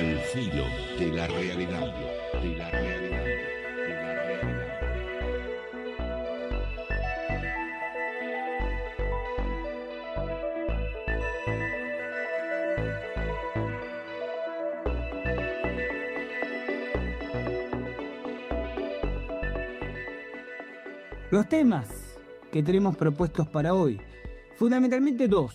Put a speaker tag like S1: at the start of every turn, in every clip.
S1: Al filo de la realidad, de la realidad, de la realidad.
S2: Los temas que tenemos propuestos para hoy, fundamentalmente dos.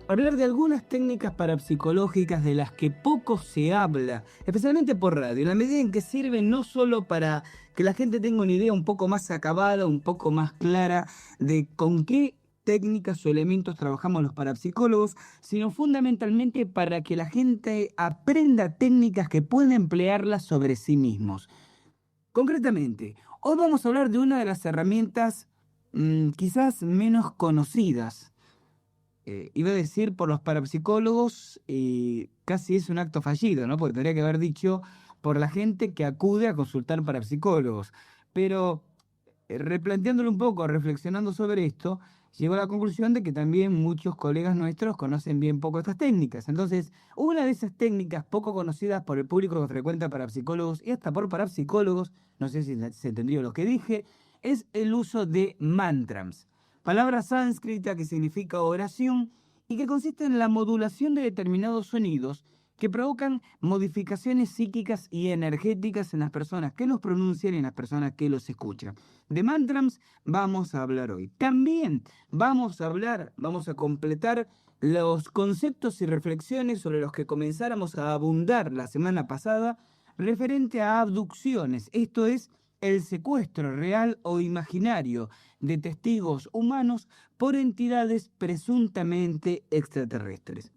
S2: Hablar de algunas técnicas parapsicológicas de las que poco se habla, especialmente por radio, en la medida en que sirven no solo para que la gente tenga una idea un poco más acabada, un poco más clara de con qué técnicas o elementos trabajamos los parapsicólogos, sino fundamentalmente para que la gente aprenda técnicas que pueda emplearlas sobre sí mismos. Concretamente, hoy vamos a hablar de una de las herramientas quizás menos conocidas. Iba a decir por los parapsicólogos, casi es un acto fallido, ¿no? Porque tendría que haber dicho por la gente que acude a consultar parapsicólogos. Pero replanteándolo un poco, reflexionando sobre esto, llegó a la conclusión de que también muchos colegas nuestros conocen bien poco estas técnicas. Entonces, una de esas técnicas poco conocidas por el público que frecuenta parapsicólogos y hasta por parapsicólogos, no sé si se entendió lo que dije, es el uso de mantras. Palabra sánscrita que significa oración y que consiste en la modulación de determinados sonidos que provocan modificaciones psíquicas y energéticas en las personas que los pronuncian y en las personas que los escuchan. De mantras vamos a hablar hoy. También vamos a completar los conceptos y reflexiones sobre los que comenzáramos a abundar la semana pasada referente a abducciones, esto es, el secuestro real o imaginario de testigos humanos por entidades presuntamente extraterrestres.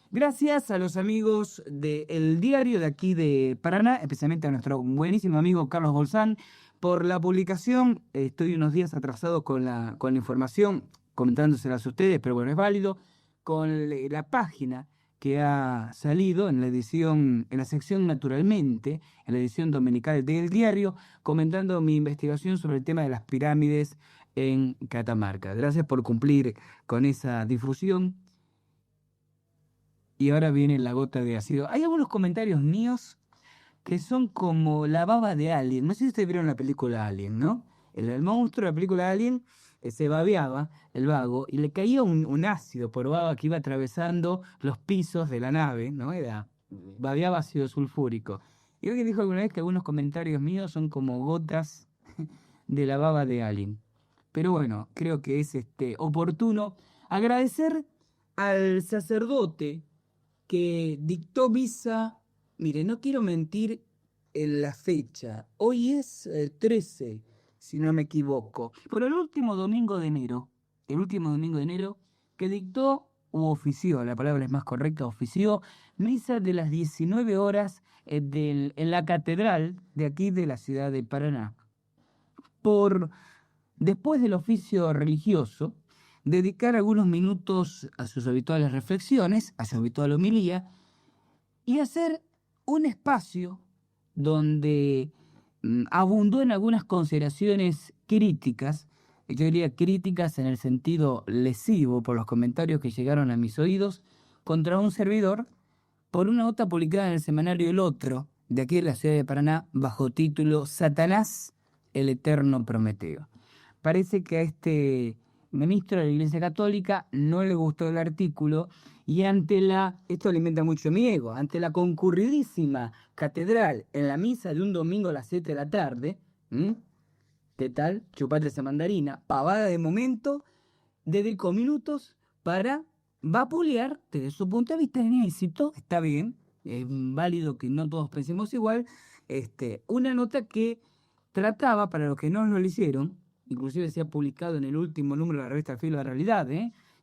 S2: Gracias a los amigos del diario de aquí de Paraná, especialmente a nuestro buenísimo amigo Carlos Bolsán, por la publicación. Estoy unos días atrasado con la información, comentándoselas a ustedes, pero bueno, es válido, con la página que ha salido en la edición, en la sección Naturalmente, en la edición dominical del diario, comentando mi investigación sobre el tema de las pirámides en Catamarca. Gracias por cumplir con esa difusión. Y ahora viene la gota de ácido. Hay algunos comentarios míos que son como la baba de Alien. No sé si ustedes vieron la película Alien, ¿no? El monstruo de la película Alien se babeaba, el vago, y le caía un ácido por baba que iba atravesando los pisos de la nave, ¿no? Babeaba ácido sulfúrico. Y alguien dijo alguna vez que algunos comentarios míos son como gotas de la baba de Alien. Pero bueno, creo que es oportuno agradecer al sacerdote que dictó misa. Mire, no quiero mentir en la fecha. Hoy es 13, si no me equivoco. Pero el último domingo de enero, que dictó u ofició, la palabra es más correcta, ofició, misa de las 19 horas en la catedral de aquí de la ciudad de Paraná. Después del oficio religioso, dedicar algunos minutos a sus habituales reflexiones, a su habitual homilía, y hacer un espacio donde abundó en algunas consideraciones críticas, yo diría críticas en el sentido lesivo por los comentarios que llegaron a mis oídos, contra un servidor por una nota publicada en el semanario El Otro, de aquí de la ciudad de Paraná, bajo título Satanás, el eterno Prometeo. Parece que a este ministro de la Iglesia Católica no le gustó el artículo y esto alimenta mucho mi ego, ante la concurridísima catedral en la misa de un domingo a las 7 de la tarde, ¿qué tal? Chupate esa mandarina, pavada de momento, dedicó minutos para vapulear desde su punto de vista ilícito, está bien, es válido que no todos pensemos igual, una nota que trataba, para los que no lo hicieron, inclusive se ha publicado en el último número de la revista El Filo de la Realidad,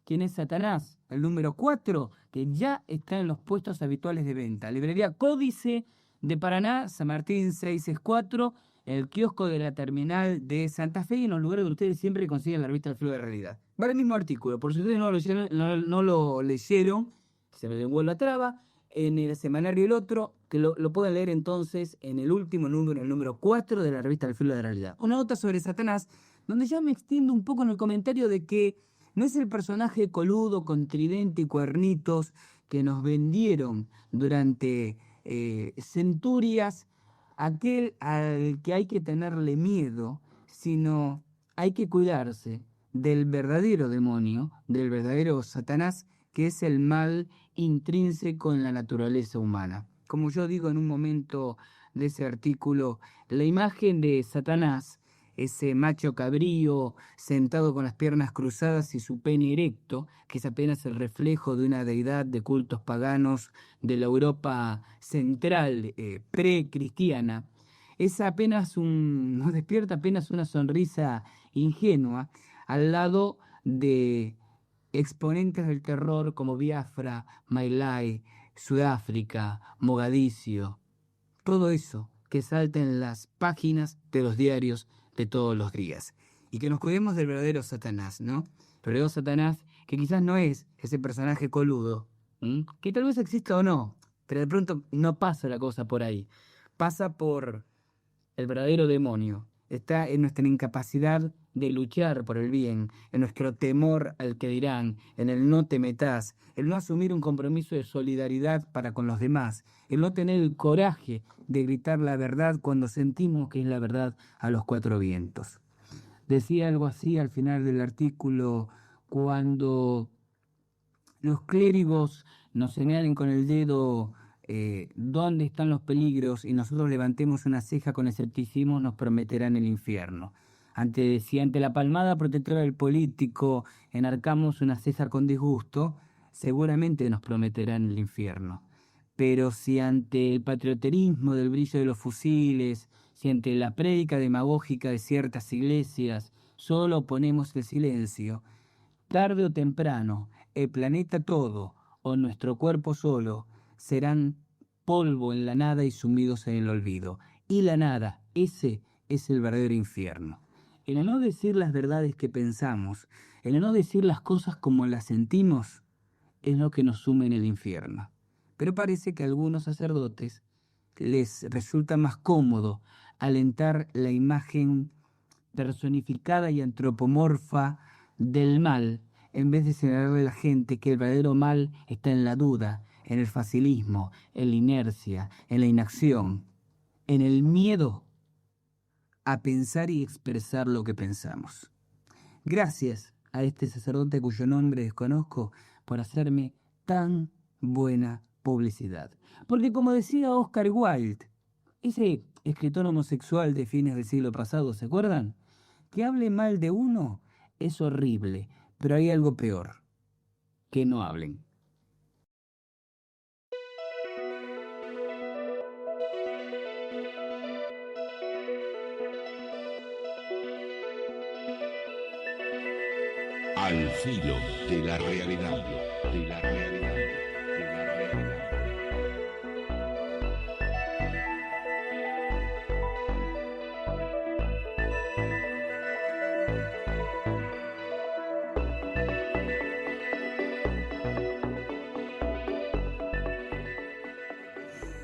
S2: ¿Quién es Satanás? El número 4, que ya está en los puestos habituales de venta. Librería Códice de Paraná, San Martín 664, el kiosco de la terminal de Santa Fe y en los lugares donde ustedes siempre consiguen la revista El Filo de la Realidad. Va el mismo artículo, por si ustedes no lo leyeron, se me lengua la traba, en el semanario El Otro, que lo pueden leer entonces en el último número, el número 4 de la revista El Filo de la Realidad. Una nota sobre Satanás, donde ya me extiendo un poco en el comentario de que no es el personaje coludo, con tridente y cuernitos que nos vendieron durante centurias aquel al que hay que tenerle miedo, sino hay que cuidarse del verdadero demonio, del verdadero Satanás, que es el mal intrínseco en la naturaleza humana. Como yo digo en un momento de ese artículo, la imagen de Satanás, ese macho cabrío sentado con las piernas cruzadas y su pene erecto, que es apenas el reflejo de una deidad de cultos paganos de la Europa central precristiana, es apenas nos despierta apenas una sonrisa ingenua al lado de exponentes del terror como Biafra, My Lai, Sudáfrica, Mogadiscio, todo eso que salta en las páginas de los diarios de todos los días. Y que nos cuidemos del verdadero Satanás, ¿no? El verdadero Satanás, que quizás no es ese personaje coludo, que tal vez exista o no, pero de pronto no pasa la cosa por ahí. Pasa por el verdadero demonio. Está en nuestra incapacidad de luchar por el bien, en nuestro temor al que dirán, en el no te metas, el no asumir un compromiso de solidaridad para con los demás, el no tener el coraje de gritar la verdad cuando sentimos que es la verdad a los cuatro vientos. Decía algo así al final del artículo: cuando los clérigos nos señalen con el dedo dónde están los peligros y nosotros levantemos una ceja con escepticismo, nos prometerán el infierno. Si ante la palmada protectora del político enarcamos una ceja con disgusto, seguramente nos prometerán el infierno. Pero si ante el patrioterismo del brillo de los fusiles, si ante la prédica demagógica de ciertas iglesias solo ponemos el silencio, tarde o temprano el planeta todo o nuestro cuerpo solo serán polvo en la nada y sumidos en el olvido. Y la nada, ese es el verdadero infierno. El no decir las verdades que pensamos, el no decir las cosas como las sentimos, es lo que nos sume en el infierno. Pero parece que a algunos sacerdotes les resulta más cómodo alentar la imagen personificada y antropomorfa del mal, en vez de señalarle a la gente que el verdadero mal está en la duda, en el facilismo, en la inercia, en la inacción, en el miedo a pensar y expresar lo que pensamos. Gracias a este sacerdote cuyo nombre desconozco por hacerme tan buena publicidad. Porque como decía Oscar Wilde, ese escritor homosexual de fines del siglo pasado, ¿se acuerdan? Que hable mal de uno es horrible, pero hay algo peor: que no hablen.
S1: Al filo de la realidad, de la realidad, de la realidad.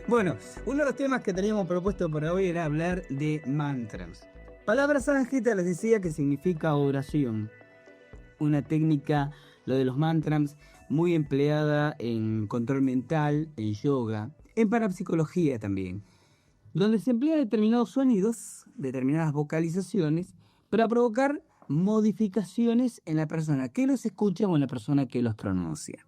S2: Bueno, uno de los temas que teníamos propuesto para hoy era hablar de mantras. Palabra sánscrita, les decía, que significa oración. Una técnica, lo de los mantras, muy empleada en control mental, en yoga, en parapsicología también, donde se emplean determinados sonidos, determinadas vocalizaciones, para provocar modificaciones en la persona que los escucha o en la persona que los pronuncia.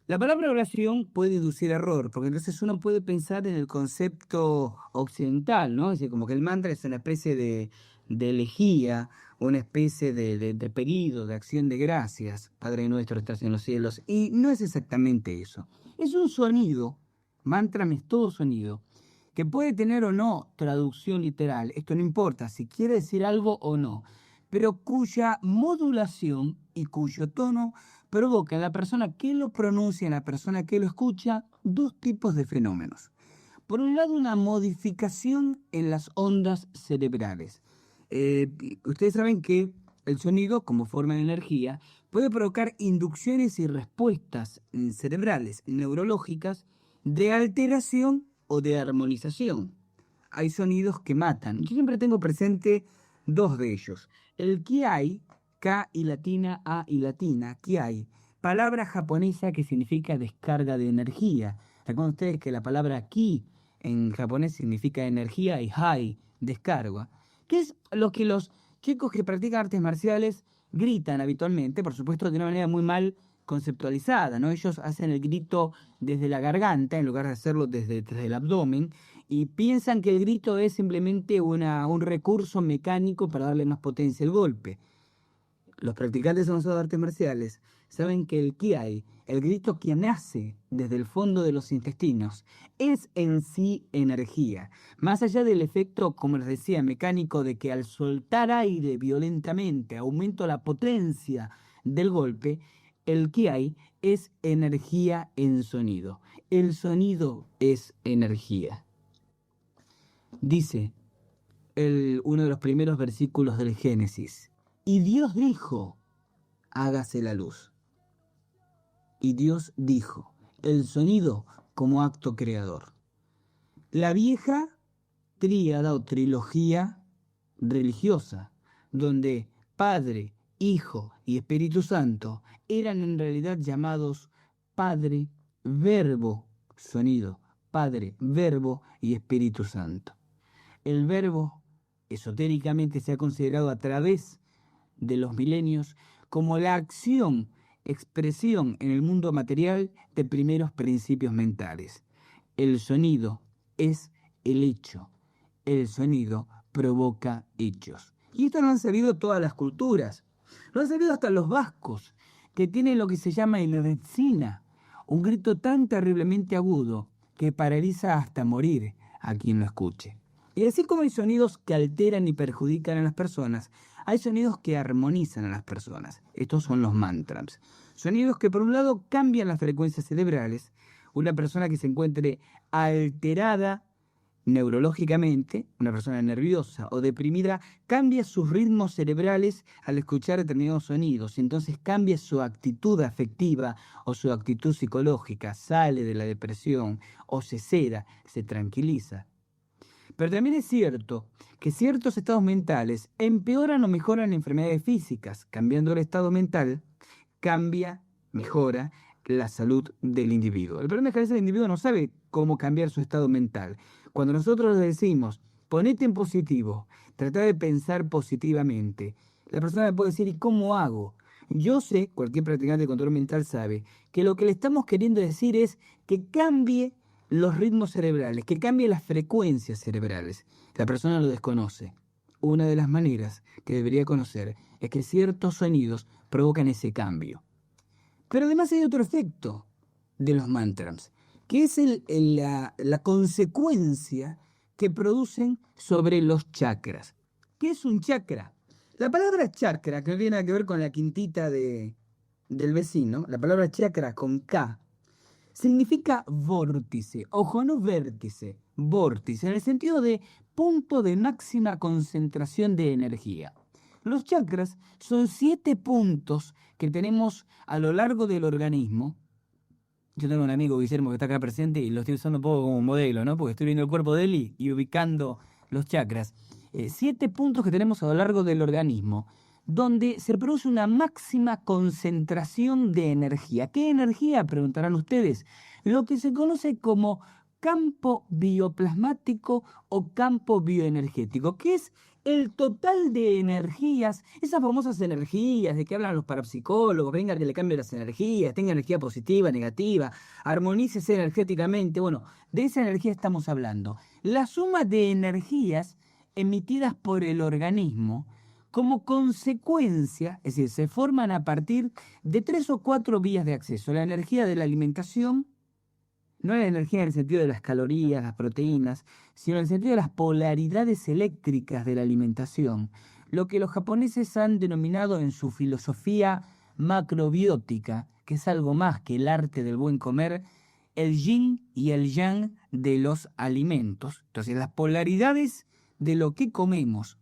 S2: La palabra oración puede inducir error, porque entonces uno puede pensar en el concepto occidental, ¿no? Es decir, como que el mantra es una especie de elegía, una especie de pedido, de acción de gracias, Padre nuestro estás en los cielos, y no es exactamente eso. Es un sonido, mantra es todo sonido, que puede tener o no traducción literal, esto no importa si quiere decir algo o no, pero cuya modulación y cuyo tono provoca en la persona que lo pronuncia, en la persona que lo escucha, dos tipos de fenómenos. Por un lado, una modificación en las ondas cerebrales. Ustedes saben que el sonido, como forma de energía, puede provocar inducciones y respuestas cerebrales, neurológicas, de alteración o de armonización. Hay sonidos que matan. Yo siempre tengo presente dos de ellos. El kiai, K y latina, A y latina, kiai, palabra japonesa que significa descarga de energía, Recuerden ustedes que la palabra ki en japonés significa energía y hai, descarga, que es lo que los chicos que practican artes marciales gritan habitualmente, por supuesto de una manera muy mal conceptualizada, ¿no? Ellos hacen el grito desde la garganta en lugar de hacerlo desde el abdomen y piensan que el grito es simplemente un recurso mecánico para darle más potencia al golpe. Los practicantes avanzados de artes marciales saben que el kiai, el grito que nace desde el fondo de los intestinos, es en sí energía. Más allá del efecto, como les decía, mecánico de que al soltar aire violentamente aumento la potencia del golpe, el kiai es energía en sonido. El sonido es energía. Dice uno de los primeros versículos del Génesis: y Dios dijo, hágase la luz. Y Dios dijo, el sonido como acto creador. La vieja tríada o trilogía religiosa, donde Padre, Hijo y Espíritu Santo eran en realidad llamados Padre, Verbo, sonido, Padre, Verbo y Espíritu Santo. El Verbo esotéricamente se ha considerado a través de los milenios como la acción, expresión en el mundo material de primeros principios mentales. El sonido es el hecho. El sonido provoca hechos. Y esto lo han sabido todas las culturas. Lo han sabido hasta los vascos, que tienen lo que se llama el retsina, un grito tan terriblemente agudo que paraliza hasta morir a quien lo escuche. Y así como hay sonidos que alteran y perjudican a las personas, hay sonidos que armonizan a las personas. Estos son los mantras. Sonidos que por un lado cambian las frecuencias cerebrales. Una persona que se encuentre alterada neurológicamente, una persona nerviosa o deprimida, cambia sus ritmos cerebrales al escuchar determinados sonidos. Entonces cambia su actitud afectiva o su actitud psicológica, sale de la depresión o se seda, se tranquiliza. Pero también es cierto que ciertos estados mentales empeoran o mejoran enfermedades físicas. Cambiando el estado mental, mejora la salud del individuo. El problema es que a veces el individuo no sabe cómo cambiar su estado mental. Cuando nosotros le decimos, ponete en positivo, trata de pensar positivamente, la persona me puede decir, ¿y cómo hago? Yo sé, cualquier practicante de control mental sabe, que lo que le estamos queriendo decir es que cambie los ritmos cerebrales, que cambie las frecuencias cerebrales. La persona lo desconoce. Una de las maneras que debería conocer es que ciertos sonidos provocan ese cambio. Pero además hay otro efecto de los mantras, que es la consecuencia que producen sobre los chakras. ¿Qué es un chakra? La palabra chakra, que no tiene nada que ver con la quintita del vecino, la palabra chakra con K, significa vórtice, ojo, no vértice, vórtice, en el sentido de punto de máxima concentración de energía. Los chakras son 7 puntos que tenemos a lo largo del organismo. Yo tengo un amigo, Guillermo, que está acá presente y lo estoy usando un poco como modelo, ¿no? Porque estoy viendo el cuerpo de él y ubicando los chakras. 7 puntos que tenemos a lo largo del organismo, donde se produce una máxima concentración de energía. ¿Qué energía? Preguntarán ustedes. Lo que se conoce como campo bioplasmático o campo bioenergético, que es el total de energías, esas famosas energías de que hablan los parapsicólogos, venga que le cambie las energías, tenga energía positiva, negativa, armonícese energéticamente. Bueno, de esa energía estamos hablando. La suma de energías emitidas por el organismo como consecuencia, es decir, se forman a partir de 3 o 4 vías de acceso. La energía de la alimentación, no la energía en el sentido de las calorías, las proteínas, sino en el sentido de las polaridades eléctricas de la alimentación, lo que los japoneses han denominado en su filosofía macrobiótica, que es algo más que el arte del buen comer, el yin y el yang de los alimentos. Entonces, las polaridades de lo que comemos,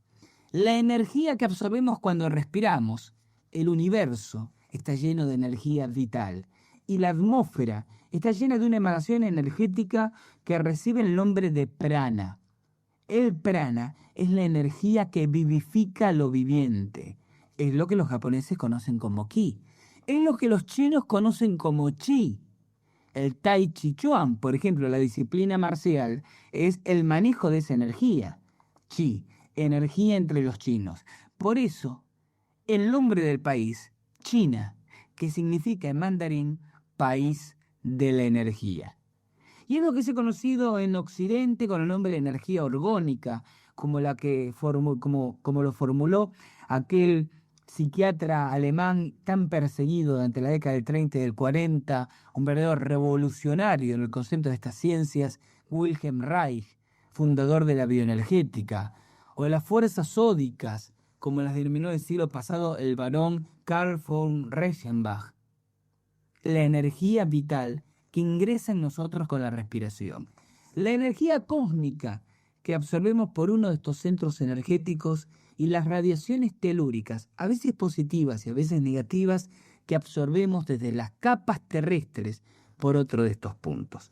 S2: la energía que absorbemos cuando respiramos, el universo está lleno de energía vital y la atmósfera está llena de una emanación energética que recibe el nombre de prana. El prana es la energía que vivifica lo viviente. Es lo que los japoneses conocen como ki. Es lo que los chinos conocen como chi. El Tai Chi Chuan, por ejemplo, la disciplina marcial, es el manejo de esa energía. Chi, energía entre los chinos. Por eso, el nombre del país, China, que significa en mandarín país de la energía. Y es lo que se ha conocido en Occidente con el nombre de energía orgónica, como lo formuló aquel psiquiatra alemán tan perseguido durante la década del 30 y del 40, un verdadero revolucionario en el concepto de estas ciencias, Wilhelm Reich, fundador de la bioenergética, o de las fuerzas sódicas, como las denominó el siglo pasado el barón Karl von Reichenbach. La energía vital que ingresa en nosotros con la respiración. La energía cósmica que absorbemos por uno de estos centros energéticos y las radiaciones telúricas, a veces positivas y a veces negativas, que absorbemos desde las capas terrestres por otro de estos puntos.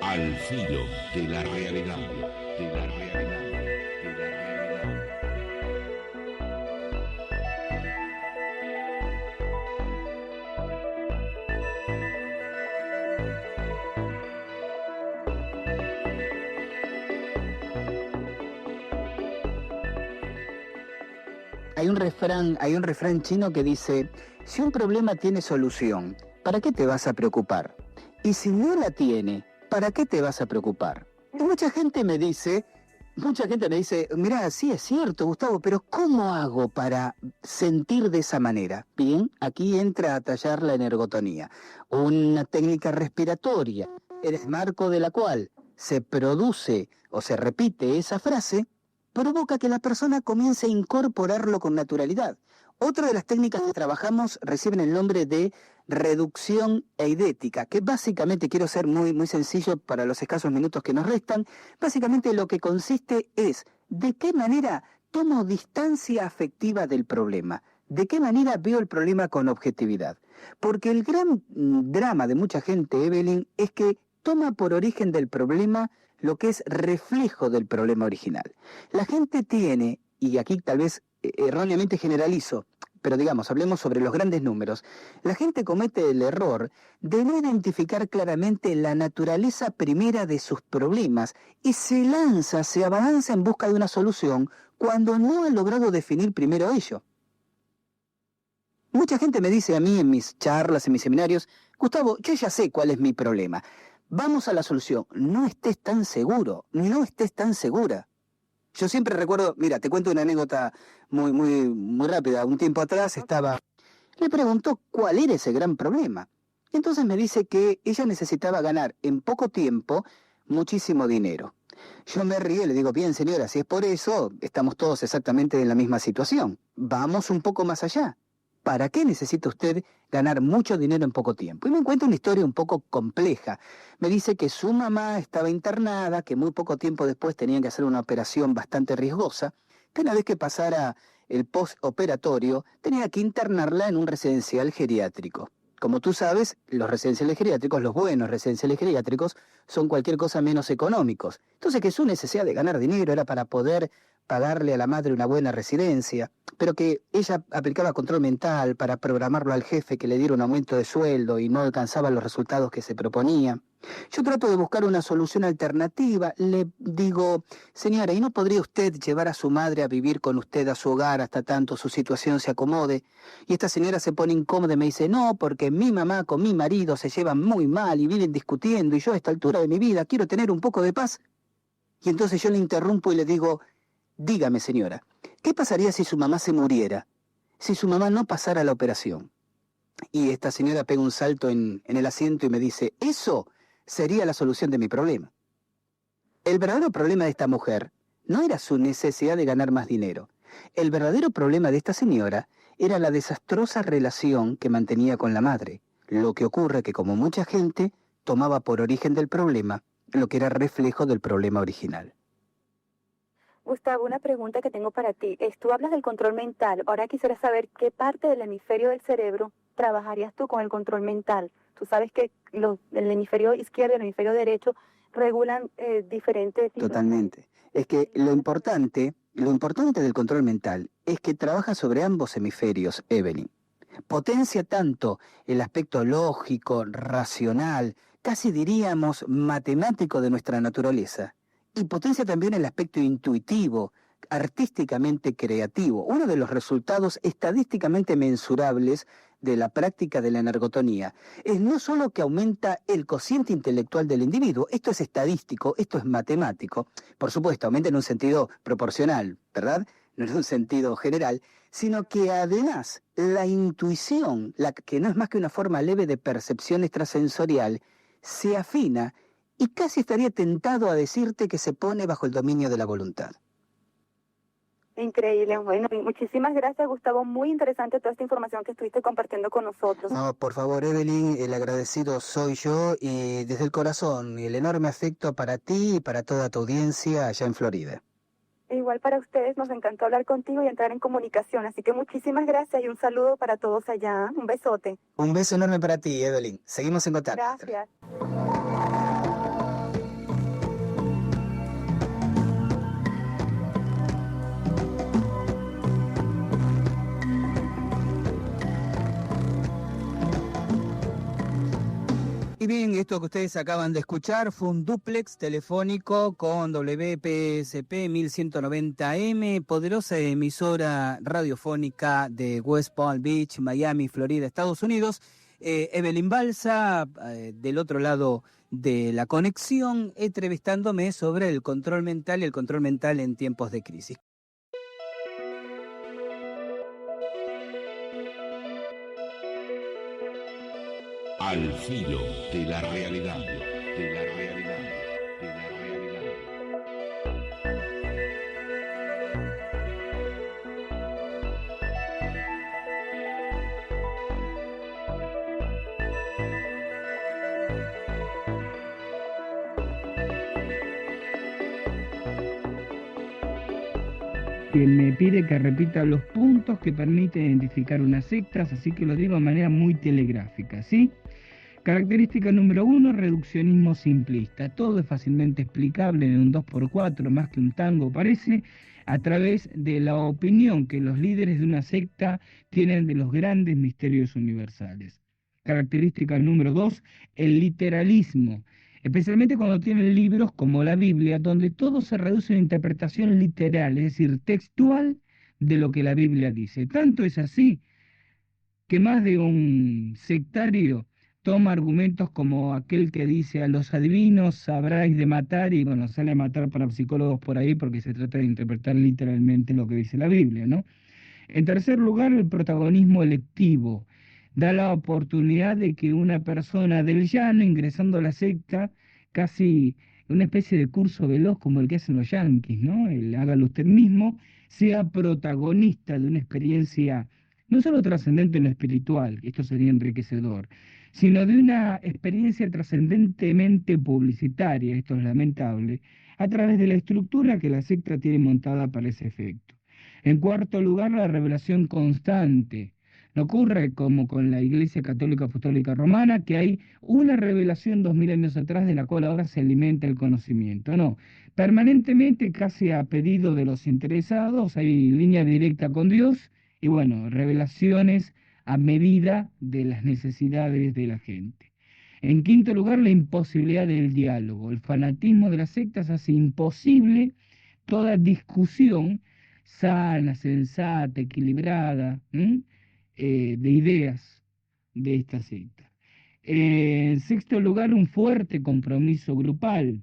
S1: Al filo de la realidad, de la realidad, de la realidad.
S3: Hay un refrán chino que dice, si un problema tiene solución, ¿para qué te vas a preocupar? Y si no la tiene, ¿para qué te vas a preocupar? Y mucha gente me dice, mira, sí es cierto, Gustavo, pero ¿cómo hago para sentir de esa manera? Bien, aquí entra a tallar la energotonía, una técnica respiratoria, en el marco de la cual se produce o se repite esa frase, provoca que la persona comience a incorporarlo con naturalidad. Otra de las técnicas que trabajamos reciben el nombre de reducción eidética, que básicamente, quiero ser muy sencillo para los escasos minutos que nos restan, básicamente lo que consiste es de qué manera tomo distancia afectiva del problema, de qué manera veo el problema con objetividad. Porque el gran drama de mucha gente, Evelyn, es que toma por origen del problema lo que es reflejo del problema original. La gente tiene, y aquí tal vez erróneamente generalizo, pero digamos, hablemos sobre los grandes números, la gente comete el error de no identificar claramente la naturaleza primera de sus problemas y se abalanza en busca de una solución cuando no ha logrado definir primero ello. Mucha gente me dice a mí en mis charlas, en mis seminarios, Gustavo, yo ya sé cuál es mi problema. Vamos a la solución. No estés tan seguro, no estés tan segura. Yo siempre recuerdo, mira, te cuento una anécdota muy rápida. Un tiempo atrás le preguntó cuál era ese gran problema. Y entonces me dice que ella necesitaba ganar en poco tiempo muchísimo dinero. Yo me río y le digo, bien señora, si es por eso, estamos todos exactamente en la misma situación. Vamos un poco más allá. ¿Para qué necesita usted ganar mucho dinero en poco tiempo? Y me cuenta una historia un poco compleja. Me dice que su mamá estaba internada, que muy poco tiempo después tenían que hacer una operación bastante riesgosa, que una vez que pasara el postoperatorio, tenía que internarla en un residencial geriátrico. Como tú sabes, los residenciales geriátricos, los buenos residenciales geriátricos, son cualquier cosa menos económicos. Entonces que su necesidad de ganar dinero era para poder pagarle a la madre una buena residencia, pero que ella aplicaba control mental para programarlo al jefe que le diera un aumento de sueldo y no alcanzaba los resultados que se proponía. Yo trato de buscar una solución alternativa. Le digo, señora, ¿y no podría usted llevar a su madre a vivir con usted a su hogar hasta tanto su situación se acomode? Y esta señora se pone incómoda y me dice, no, porque mi mamá con mi marido se llevan muy mal y viven discutiendo y yo a esta altura de mi vida quiero tener un poco de paz. Y entonces yo le interrumpo y le digo, dígame señora, ¿qué pasaría si su mamá se muriera? Si su mamá no pasara la operación. Y esta señora pega un salto en el asiento y me dice, eso sería la solución de mi problema. El verdadero problema de esta mujer no era su necesidad de ganar más dinero. El verdadero problema de esta señora era la desastrosa relación que mantenía con la madre. Lo que ocurre que, como mucha gente, tomaba por origen del problema lo que era reflejo del problema original.
S4: Gustavo, una pregunta que tengo para ti. Tú hablas del control mental. Ahora quisiera saber qué parte del hemisferio del cerebro trabajarías tú con el control mental. Tú sabes que el hemisferio izquierdo y el hemisferio derecho regulan diferentes...
S3: Totalmente. Es que lo importante del control mental es que trabaja sobre ambos hemisferios, Evelyn. Potencia tanto el aspecto lógico, racional, casi diríamos matemático de nuestra naturaleza, y potencia también el aspecto intuitivo, artísticamente creativo, uno de los resultados estadísticamente mensurables de la práctica de la energotonía. Es no solo que aumenta el cociente intelectual del individuo, esto es estadístico, esto es matemático, por supuesto, aumenta en un sentido proporcional, ¿verdad? No en un sentido general, sino que además la intuición, que no es más que una forma leve de percepción extrasensorial, se afina y casi estaría tentado a decirte que se pone bajo el dominio de la voluntad.
S4: Increíble. Bueno, muchísimas gracias, Gustavo. Muy interesante toda esta información que estuviste compartiendo con nosotros.
S3: No, por favor, Evelyn, el agradecido soy yo y desde el corazón el enorme afecto para ti y para toda tu audiencia allá en Florida.
S4: Igual para ustedes, nos encantó hablar contigo y entrar en comunicación, así que muchísimas gracias y un saludo para todos allá. Un besote.
S3: Un beso enorme para ti, Evelyn. Seguimos en contacto.
S4: Gracias.
S2: Y bien, esto que ustedes acaban de escuchar fue un dúplex telefónico con WPSP 1190M, poderosa emisora radiofónica de West Palm Beach, Miami, Florida, Estados Unidos. Evelyn Balsa, del otro lado de la conexión, entrevistándome sobre el control mental y el control mental en tiempos de crisis.
S1: Al filo de la realidad, de la realidad, de la realidad.
S2: Que me pide que repita los puntos que permiten identificar unas sectas, así que lo digo de manera muy telegráfica, ¿sí? Característica número 1, reduccionismo simplista. Todo es fácilmente explicable en un 2x4, más que un tango parece, a través de la opinión que los líderes de una secta tienen de los grandes misterios universales. Característica número 2, el literalismo. Especialmente cuando tienen libros como la Biblia, donde todo se reduce a una interpretación literal, es decir, textual de lo que la Biblia dice. Tanto es así que más de un sectario toma argumentos como aquel que dice a los adivinos sabráis de matar, y bueno, sale a matar para psicólogos por ahí porque se trata de interpretar literalmente lo que dice la Biblia, ¿no? En tercer lugar, el protagonismo electivo. Da la oportunidad de que una persona del llano, ingresando a la secta, casi una especie de curso veloz como el que hacen los yanquis, ¿no? El hágalo usted mismo, sea protagonista de una experiencia no solo trascendente en lo espiritual, esto sería enriquecedor, sino de una experiencia trascendentemente publicitaria, esto es lamentable, a través de la estructura que la secta tiene montada para ese efecto. En cuarto lugar, la revelación constante. No ocurre como con la Iglesia Católica Apostólica Romana, que hay una revelación 2000 años atrás de la cual ahora se alimenta el conocimiento. No, permanentemente, casi a pedido de los interesados, hay línea directa con Dios y bueno, revelaciones a medida de las necesidades de la gente. En quinto lugar, la imposibilidad del diálogo. El fanatismo de las sectas hace imposible toda discusión sana, sensata, equilibrada, de ideas de esta secta. En sexto lugar, un fuerte compromiso grupal,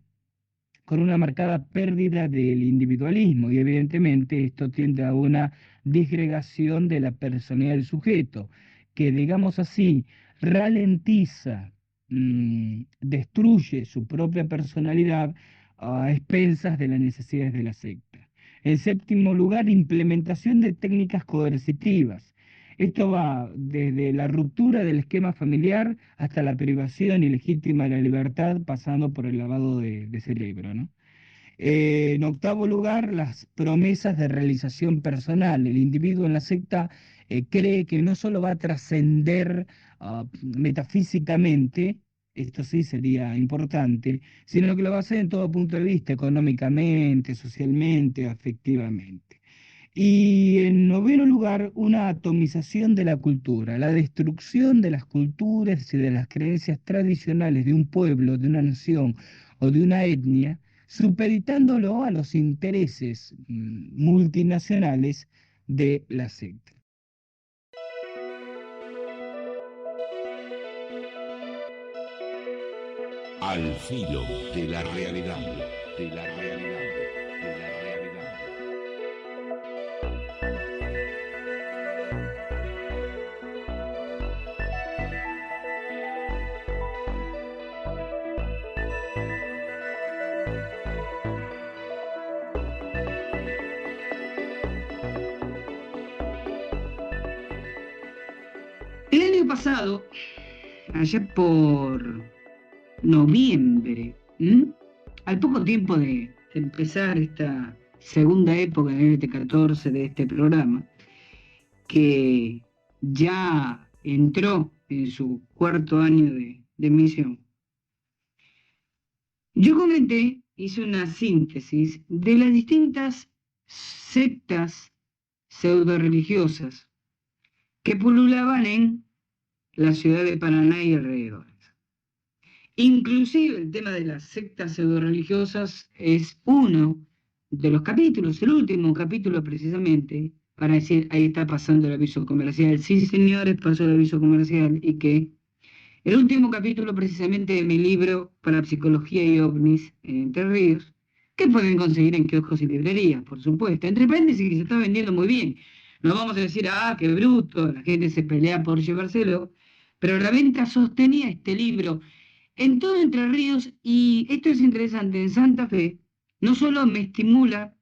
S2: con una marcada pérdida del individualismo, y evidentemente esto tiende a una disgregación de la personalidad del sujeto, que digamos así, ralentiza, destruye su propia personalidad a expensas de las necesidades de la secta. En séptimo lugar, implementación de técnicas coercitivas. Esto va desde la ruptura del esquema familiar hasta la privación ilegítima de la libertad, pasando por el lavado de cerebro, ¿no? En octavo lugar, las promesas de realización personal. El individuo en la secta cree que no solo va a trascender metafísicamente, esto sí sería importante, sino que lo va a hacer en todo punto de vista, económicamente, socialmente, afectivamente. Y en noveno lugar, una atomización de la cultura, la destrucción de las culturas y de las creencias tradicionales de un pueblo, de una nación o de una etnia, supeditándolo a los intereses multinacionales de la secta.
S1: Al filo de la realidad, de la realidad, de la realidad.
S2: El año pasado, allá por noviembre, al poco tiempo de empezar esta segunda época en el NT14 de este programa, que ya entró en su cuarto año de emisión, yo comenté, hice una síntesis de las distintas sectas pseudo-religiosas que pululaban en la ciudad de Paraná y alrededores. Inclusive el tema de las sectas pseudo-religiosas es uno de los capítulos, el último capítulo precisamente, para decir, ahí está pasando el aviso comercial. Sí, señores, pasó el aviso comercial y que el último capítulo precisamente de mi libro para psicología y ovnis en Entre Ríos, que pueden conseguir en kioscos y librerías, por supuesto. Entre paréntesis, que se está vendiendo muy bien. No vamos a decir, qué bruto, la gente se pelea por llevárselo, pero la venta sostenía este libro en todo Entre Ríos, y esto es interesante, en Santa Fe, no solo me estimula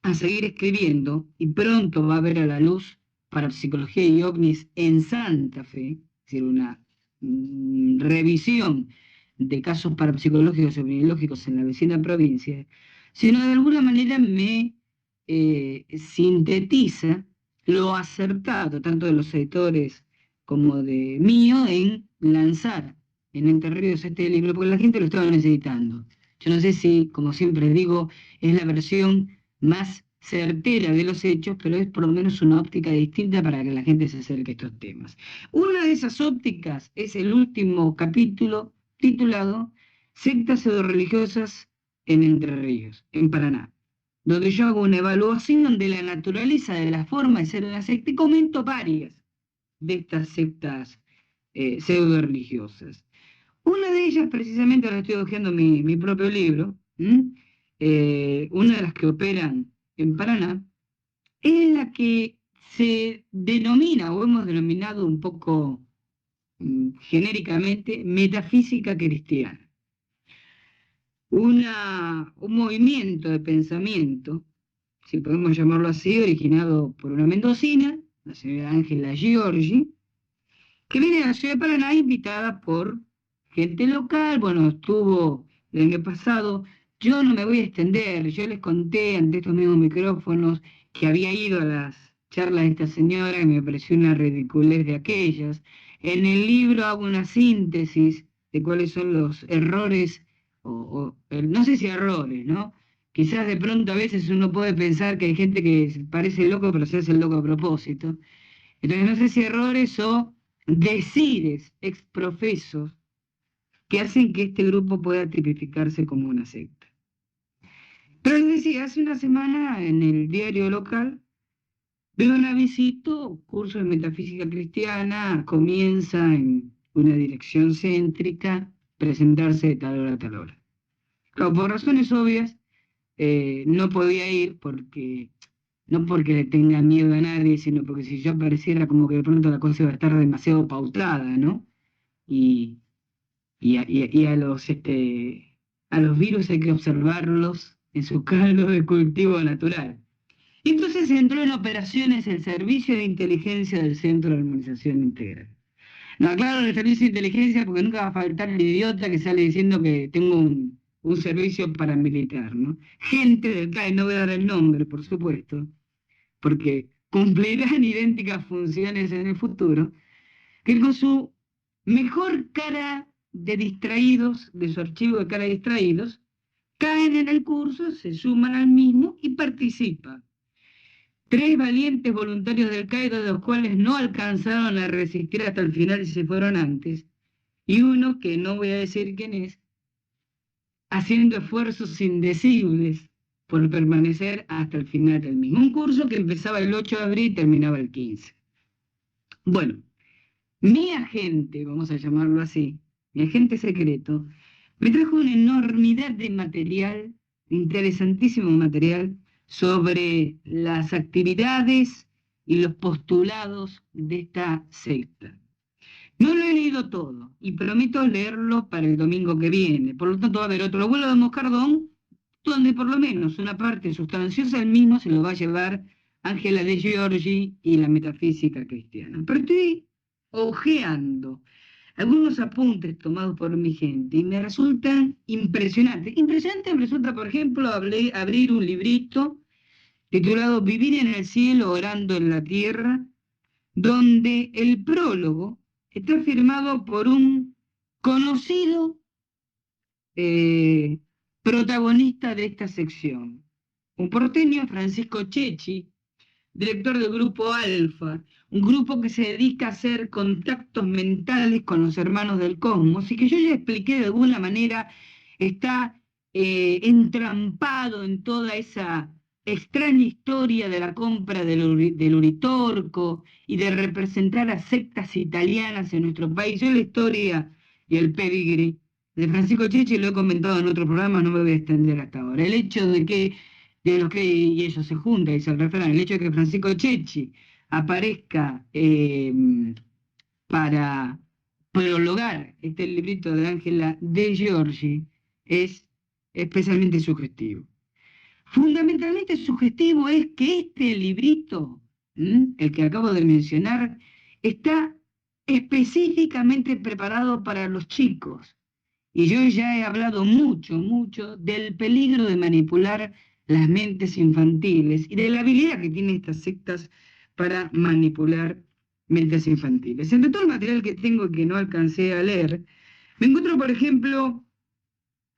S2: a seguir escribiendo, y pronto va a ver a la luz para psicología y ovnis en Santa Fe, es decir, una revisión de casos parapsicológicos y ovnilógicos en la vecina provincia, sino de alguna manera me sintetiza lo acertado, tanto de los editores como de mío, en lanzar en Entre Ríos este libro, porque la gente lo estaba necesitando. Yo no sé si, como siempre digo, es la versión más certera de los hechos, pero es por lo menos una óptica distinta para que la gente se acerque a estos temas. Una de esas ópticas es el último capítulo titulado Sectas pseudo-religiosas en Entre Ríos, en Paraná, donde yo hago una evaluación de la naturaleza de la forma de ser una secta y comento varias de estas sectas pseudo-religiosas. Una de ellas, precisamente, ahora estoy hojeando mi propio libro, una de las que operan en Paraná, es la que se denomina, o hemos denominado un poco genéricamente, metafísica cristiana. Un movimiento de pensamiento, si podemos llamarlo así, originado por una mendocina, la señora Ángela Giorgi, que viene a la ciudad de Paraná invitada por gente local. Bueno, estuvo el año pasado. Yo no me voy a extender, yo les conté ante estos mismos micrófonos que había ido a las charlas de esta señora y me pareció una ridiculez de aquellas. En el libro hago una síntesis de cuáles son los errores, no sé si errores, ¿no? Quizás de pronto a veces uno puede pensar que hay gente que parece loco, pero se hace el loco a propósito. Entonces no sé si errores o decires exprofesos que hacen que este grupo pueda tipificarse como una secta. Pero les decía, hace una semana en el diario local veo un avisito, curso de metafísica cristiana, comienza en una dirección céntrica, presentarse de tal hora a tal hora. Claro, por razones obvias, no podía ir no porque le tenga miedo a nadie, sino porque si yo apareciera como que de pronto la cosa iba a estar demasiado pautada, ¿no? Y a los virus hay que observarlos en su caldo de cultivo natural. Y entonces entró en operaciones el Servicio de Inteligencia del Centro de Armonización Integral. No, claro, el Servicio de Inteligencia, porque nunca va a faltar el idiota que sale diciendo que tengo un servicio paramilitar, ¿no? Gente del CAE, no voy a dar el nombre, por supuesto, porque cumplirán idénticas funciones en el futuro, que con su mejor cara de distraídos, de su archivo de cara distraídos, caen en el curso, se suman al mismo y participan. 3 valientes voluntarios del Cairo, de los cuales no alcanzaron a resistir hasta el final y se fueron antes, y uno, que no voy a decir quién es, haciendo esfuerzos indecibles por permanecer hasta el final del mismo. Un curso que empezaba el 8 de abril y terminaba el 15. Bueno, mi agente, vamos a llamarlo así, mi agente secreto, me trajo una enormidad de material, interesantísimo material, sobre las actividades y los postulados de esta secta. No lo he leído todo y prometo leerlo para el domingo que viene. Por lo tanto, va a haber otro vuelo de Moscardón, donde por lo menos una parte sustanciosa del mismo se lo va a llevar Ángela de Giorgi y la metafísica cristiana. Pero estoy hojeando algunos apuntes tomados por mi gente y me resultan impresionantes. Impresionante me resulta, por ejemplo, abrir un librito titulado Vivir en el cielo, orando en la tierra, donde el prólogo está firmado por un conocido protagonista de esta sección, un porteño, Francisco Chechi, director del grupo Alfa, un grupo que se dedica a hacer contactos mentales con los hermanos del cosmos, y que yo ya expliqué de alguna manera, está entrampado en toda esa extraña historia de la compra del Uritorco y de representar a sectas italianas en nuestro país. Yo la historia y el pedigrí de Francisco Chechi lo he comentado en otro programa, no me voy a extender hasta ahora. El hecho de que y ellos se juntan y se refieran, el hecho de que Francisco Chechi aparezca para prologar este librito de Ángela de Giorgi es especialmente sugestivo. Fundamentalmente sugestivo es que este librito, el que acabo de mencionar, está específicamente preparado para los chicos. Y yo ya he hablado mucho del peligro de manipular las mentes infantiles y de la habilidad que tienen estas sectas para manipular mentes infantiles. Entre todo el material que tengo y que no alcancé a leer, me encuentro, por ejemplo,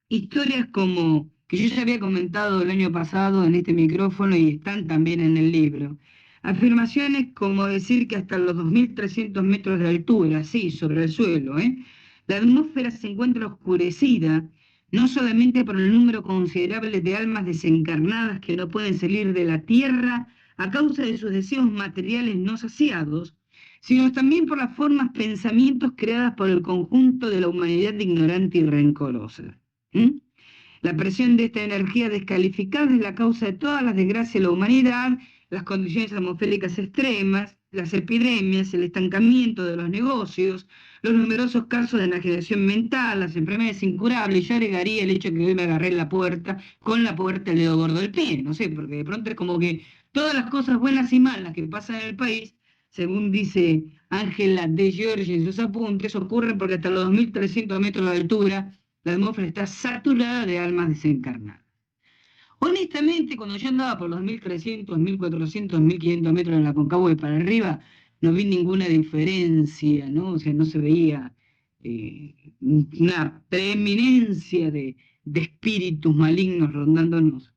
S2: historias como, que yo ya había comentado el año pasado en este micrófono y están también en el libro, afirmaciones como decir que hasta los 2.300 metros de altura, sí, sobre el suelo, la atmósfera se encuentra oscurecida, no solamente por el número considerable de almas desencarnadas que no pueden salir de la Tierra a causa de sus deseos materiales no saciados, sino también por las formas pensamientos creadas por el conjunto de la humanidad ignorante y rencorosa. La presión de esta energía descalificada es la causa de todas las desgracias de la humanidad, las condiciones atmosféricas extremas, las epidemias, el estancamiento de los negocios, los numerosos casos de enajenación mental, las enfermedades incurables. Yo agregaría el hecho de que hoy me agarré la puerta, con la puerta el dedo gordo del pie, no sé, porque de pronto es como que todas las cosas buenas y malas que pasan en el país, según dice Ángela de Giorgi en sus apuntes, ocurren porque hasta los 2.300 metros de altura la atmósfera está saturada de almas desencarnadas. Honestamente, cuando yo andaba por los 1.300, 1.400, 1.500 metros en la Concagua y para arriba, no vi ninguna diferencia, ¿no? O sea, no se veía una preeminencia de espíritus malignos rondándonos.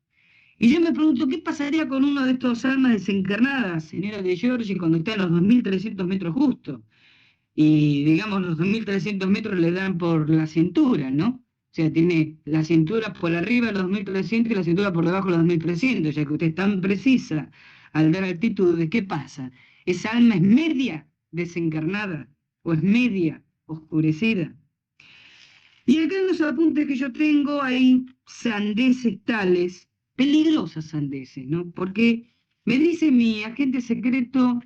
S2: Y yo me pregunto, ¿qué pasaría con uno de estos almas desencarnadas, señora de Giorgi, cuando está a los 2.300 metros justo? Y digamos, los 2.300 metros le dan por la cintura, ¿no? O sea, tiene la cintura por arriba de los 2.300 y la cintura por debajo de los 2.300, ya que usted es tan precisa al dar altitudes. ¿Qué pasa? ¿Esa alma es media desencarnada o es media oscurecida? Y acá en los apuntes que yo tengo hay sandeces tales, peligrosas sandeces, ¿no? Porque me dice mi agente secreto,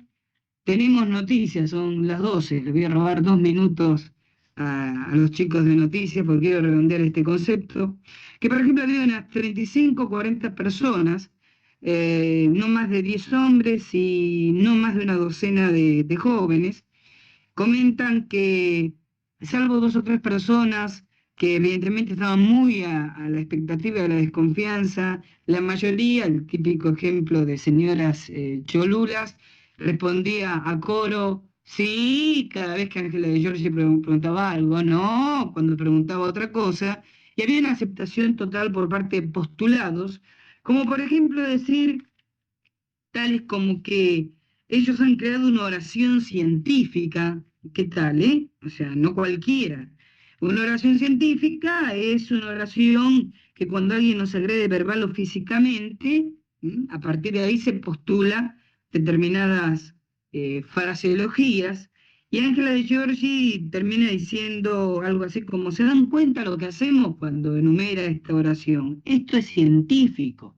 S2: tenemos noticias, son las 12, le voy a robar 2 minutos a los chicos de noticias porque quiero redondear este concepto, que por ejemplo había unas 35 o 40 personas, no más de 10 hombres y no más de una docena de jóvenes, comentan que, salvo 2 o 3 personas que evidentemente estaban muy a la expectativa de la desconfianza, la mayoría, el típico ejemplo de señoras cholulas, respondía a coro Sí, cada vez que Ángela de Giorgi preguntaba algo, no, cuando preguntaba otra cosa, y había una aceptación total por parte de postulados, como por ejemplo decir tales como que ellos han creado una oración científica. ¿Qué tal, eh? O sea, no cualquiera. Una oración científica es una oración que cuando alguien nos agrede verbal o físicamente, a partir de ahí se postula determinadas fraseologías, y Ángela de Giorgi termina diciendo algo así como: ¿se dan cuenta lo que hacemos cuando enumera esta oración? Esto es científico.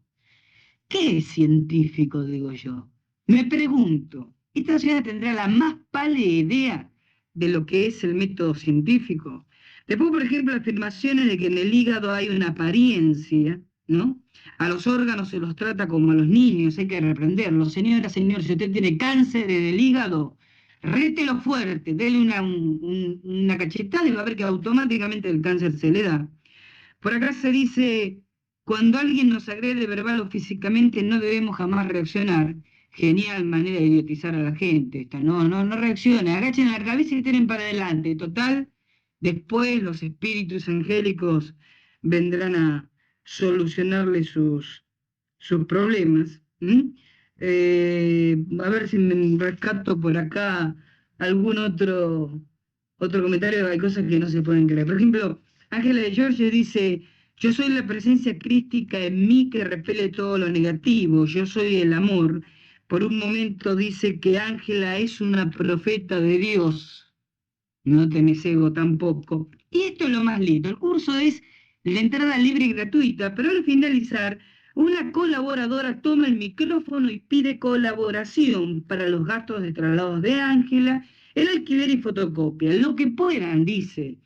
S2: ¿Qué es científico, digo yo? Me pregunto, ¿esta señora tendrá la más pálida idea de lo que es el método científico? Después, por ejemplo, afirmaciones de que en el hígado hay una apariencia, ¿no? A los órganos se los trata como a los niños, hay que reprenderlos. Señora, señor, si usted tiene cáncer en el hígado, rételo fuerte, dele una cachetada y va a ver que automáticamente el cáncer se le da. Por acá se dice: cuando alguien nos agrede verbal o físicamente no debemos jamás reaccionar. Genial manera de idiotizar a la gente esta. No, no, no reaccionen, agachen la cabeza y tiren para adelante. Total, después los espíritus angélicos vendrán a solucionarle sus problemas. A ver si me rescato por acá algún otro comentario. Hay cosas que no se pueden creer. Por ejemplo, Ángela de Giorgio dice: yo soy la presencia crística en mí que repele todo lo negativo, yo soy el amor. Por un momento dice que Ángela es una profeta de Dios. No tenés ego tampoco. Y esto es lo más lindo. El curso es la entrada libre y gratuita, pero al finalizar, una colaboradora toma el micrófono y pide colaboración para los gastos de traslados de Ángela, el alquiler y fotocopia. Lo que puedan, dice.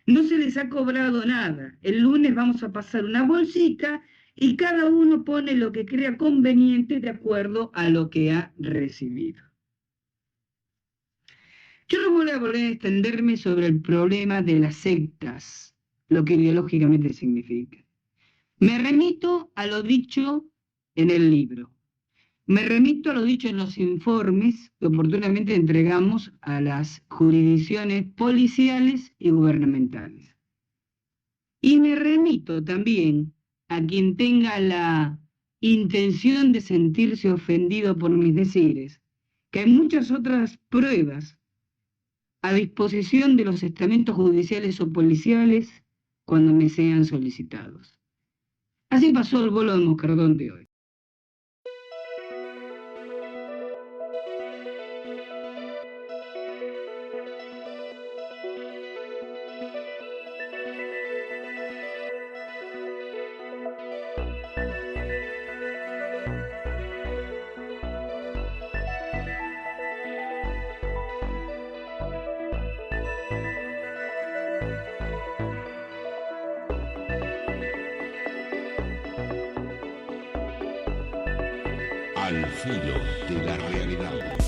S2: No se les ha cobrado nada. El lunes vamos a pasar una bolsita y cada uno pone lo que crea conveniente de acuerdo a lo que ha recibido. Yo no voy a volver a extenderme sobre el problema de las sectas, lo que ideológicamente significa. Me remito a lo dicho en el libro. Me remito a lo dicho en los informes que oportunamente entregamos a las jurisdicciones policiales y gubernamentales. Y me remito también a quien tenga la intención de sentirse ofendido por mis decires, que hay muchas otras pruebas a disposición de los estamentos judiciales o policiales cuando me sean solicitados. Así pasó el bolo de Moscardón de hoy.
S1: Al filo de la realidad.